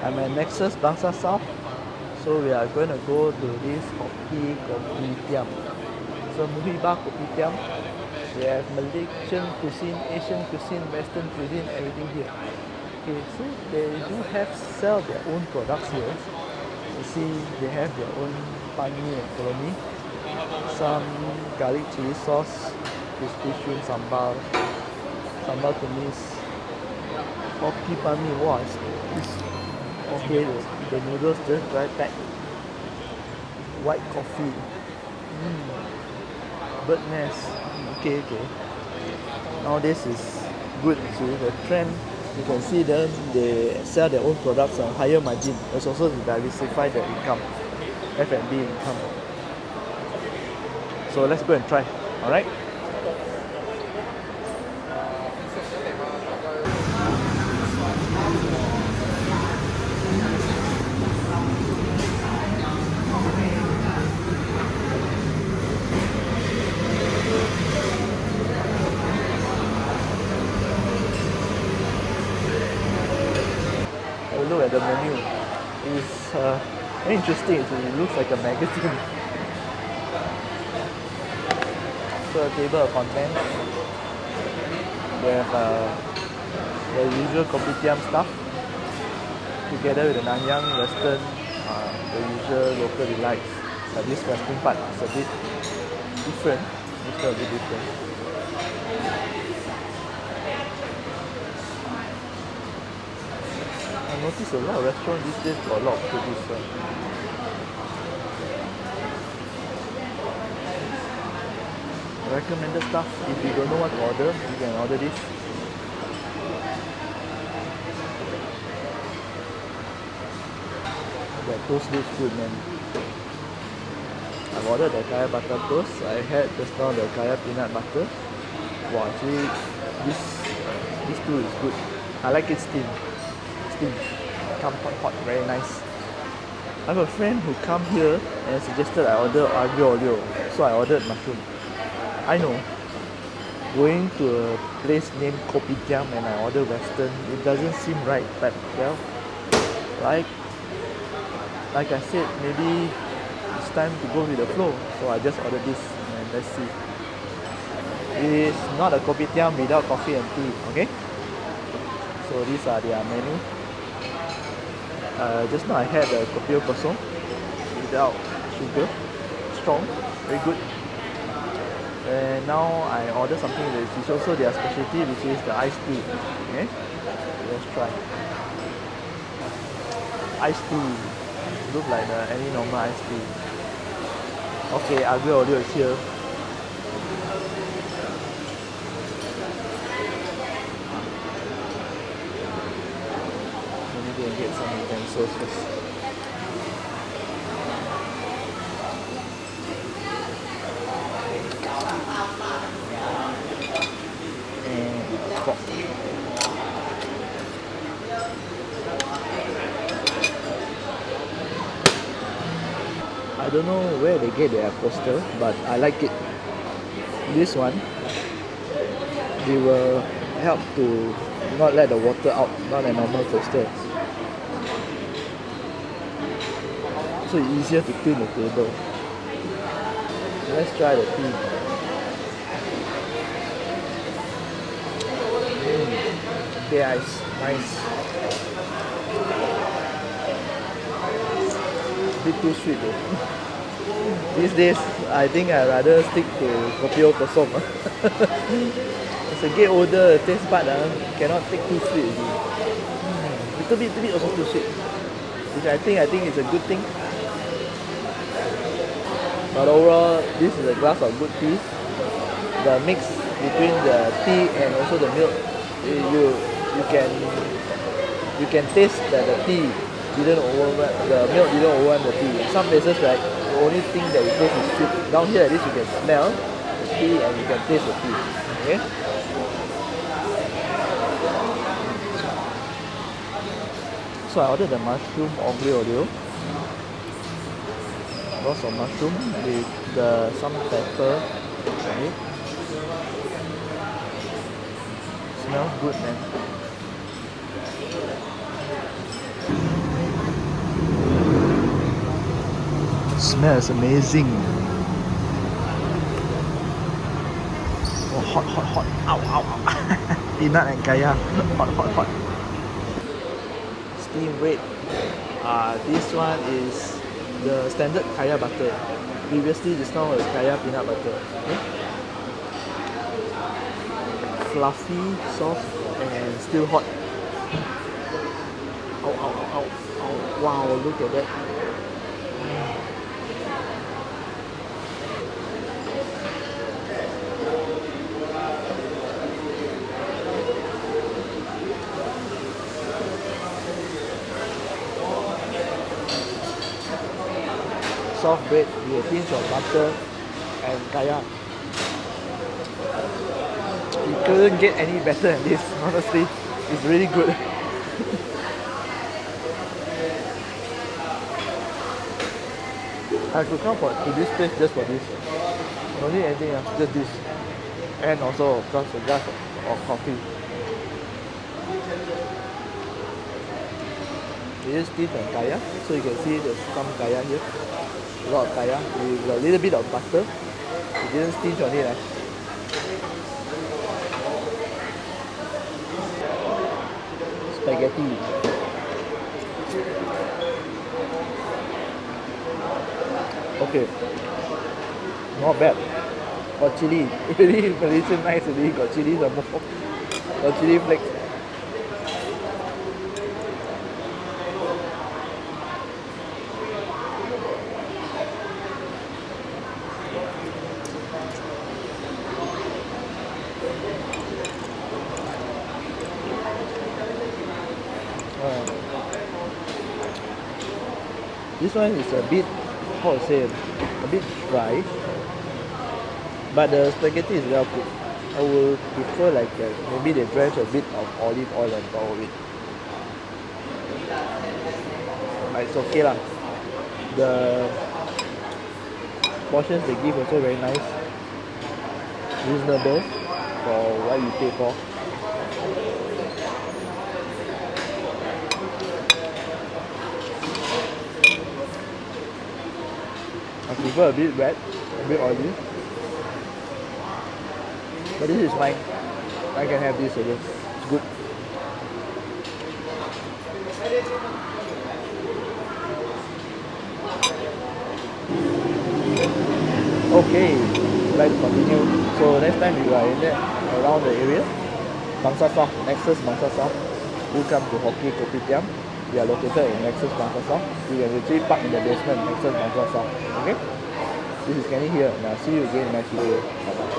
I'm at Nexus, Bangsar South. So we are going to go to this Kopitiam. So Muhiba Kopitiam. They have Malaysian cuisine, Asian cuisine, Western cuisine, everything here. Okay, so they do have sell their own products here. You see, they have their own pan mee and kolomi, some garlic chili sauce, crispy shrimp sambal, sambal tumis, Hockey pan mee. Wow, it's okay. The noodles just dry packed. White coffee, bird nest. Okay. Now this is good. See the trend. You can see them. They sell their own products on higher margin. It's also to diversify their income, F&B income. So let's go and try. All right. Look at the menu. It's very interesting. It looks like a magazine. So a table of contents. They have the usual Kopitiam stuff together with the Nanyang Western, the usual local delights. But this Western part is a bit different. It's a bit different. I notice a lot of restaurants these days got a lot of produce. Recommended stuff. If you don't know what to order, you can order this. The toast looks good, man. I've ordered the kaya butter toast. I had just now the kaya peanut butter. Wow, actually this too is good. I like it steamed. Come hot, very nice. I have a friend who come here and suggested I order aglio olio, so I ordered mushroom. I know, going to a place named Kopitiam and I order Western, it doesn't seem right, but well, like I said, maybe it's time to go with the flow, so I just ordered this and let's see. It's not a Kopitiam without coffee and tea, okay? So these are their menu. Just now I had a kopi kosong without sugar, strong, very good. And now I ordered something that is also their specialty, which is the iced tea. Okay, let's try. Iced tea, look like any normal iced tea. Okay, aglio olio is here. Let me go and get some utensils first. I don't know where they get their poster, but I like it. This one, they will help to not let the water out, not a normal toaster. So it's easier to clean the table. Let's try the tea. Okay, ice, nice. A bit too sweet though. These days, I think I'd rather stick to kopi kosong. As I get older, the taste bud cannot take too sweet already. Little bit also too sweet, which I think is a good thing. But overall, this is a glass of good tea. The mix between the tea and also the milk, you can taste that the tea didn't overwhelm, the milk didn't overwhelm the tea. In some places, right, the only thing that you taste is sweet. Down here, at least you can smell the tea and you can taste the tea. Okay. So I ordered the mushroom aglio olio. Lots of mushroom with some pepper. Okay. Smells good, man. smell is amazing. Oh, hot, hot, hot. Ow, ow, ow. Peanut and kaya. Hot, hot, hot. Steamed bread. This one is the standard kaya butter. Previously, this one was kaya peanut butter. Okay? Fluffy, soft, and still hot. Ow, ow, ow, ow, ow. Wow, look at that. Soft bread with a pinch of butter and kaya. You couldn't get any better than this, honestly. It's really good. I could come to this place just for this. Don't need anything else, just this. And also, of course, a glass of coffee. It is steamed and kaya, so you can see there's some kaya here. A lot of kaya with a little bit of butter. It didn't stinge on it. Spaghetti. Okay, not bad. Got chili. Really Malaysian nice already. Got chili some more. Got chili flakes. This one is a bit, how to say, a bit dry, but the spaghetti is well cooked. I would prefer like maybe they drench a bit of olive oil on top of it. But it's okay lah. The portions they give also very nice, reasonable for what you pay for. I prefer a bit red, a bit oily. But this is fine. I can have this again. It's good. Okay, we'd like to continue. So next time you are in there, around the area, Bangsar South, Nexus Bangsar South, do come to Hock Kopitiam. We are located in Nexus Bangsar South. You can actually park in the basement, Nexus Bangsar South. Okay? This is Kenny here, and I'll see you again in the next video. Bye bye.